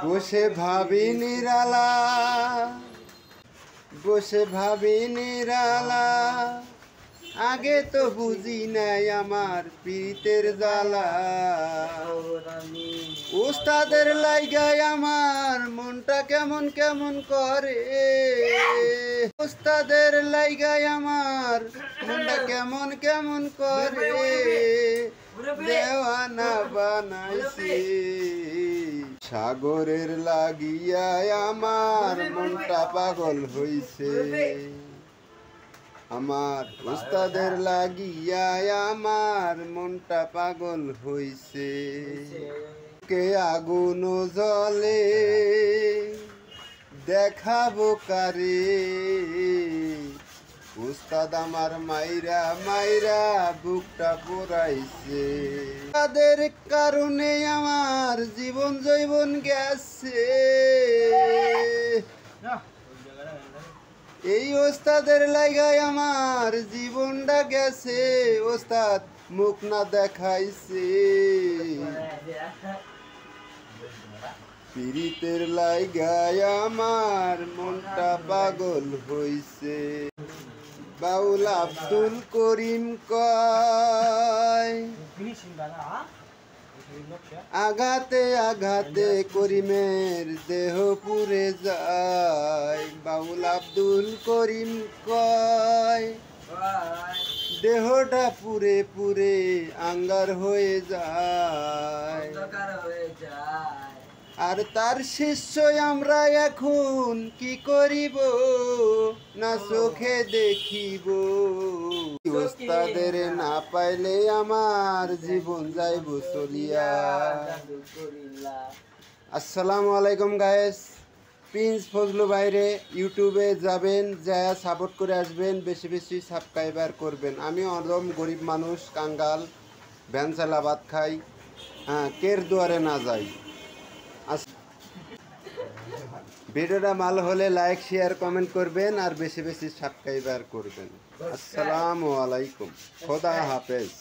বসে ভাবি নিরালা, বসে ভাবি নিরালা, আগে তো বুঝি নাই আমার পীড়িতের জ্বালা। উস্তাদের লাইগায় আমার মনটা কেমন কেমন করে, উস্তাদের লাইগায় আমার মনটা কেমন কেমন করে, দেওয়ানা বানাইছে। সাগরের লাগিয়া আমার মনটা পাগল হইছে, আমার উস্তাদের লাগিয়া আমার মনটা পাগল হইছে। কে আগুন জ্বলে দেখাবো কারে, উস্তাদ আমার মাইরা মাইরা বুকটা পোড়াইছে। তাদের কারণে আমার জীবন জৈবন গেছে, এই ওস্তাদের লাগায় আমার জীবনটা গেছে। ওস্তাদ মুখ না দেখাইছে, পীড়িতের লাগায় আমার মনটা পাগল হইছে। বাউল আব্দুল করিম কয়, আঘাতে আঘাতে করিমের দেহ পুড়ে যায়। বাউল আব্দুল করিম কয়, দেহটা পুরে পুরে আঙ্গার হয়ে যায়। আর তার শিষ্য আমরা এখন কি করিব, না চোখে দেখিব। ওস্তাদের না পাইলে আমার জীবন যাইব চলিয়া। আসসালামু আলাইকুম গায়েস, প্রিন্স ফজলু বাইরে ইউটিউবে যাবেন, যায় সাপোর্ট করে আসবেন, বেশি বেশি সাবস্ক্রাইবার করবেন। আমি অদম গরিব মানুষ, কাঙ্গাল, ভ্যান চালা ভাত খাই, কের দুয়ারে না যাই। ভিডিওটা ভালো হলে লাইক শেয়ার কমেন্ট করবেন আর বেশি বেশি সাবস্ক্রাইবার করবেন। আসসালামু আলাইকুম, খোদা হাফেজ।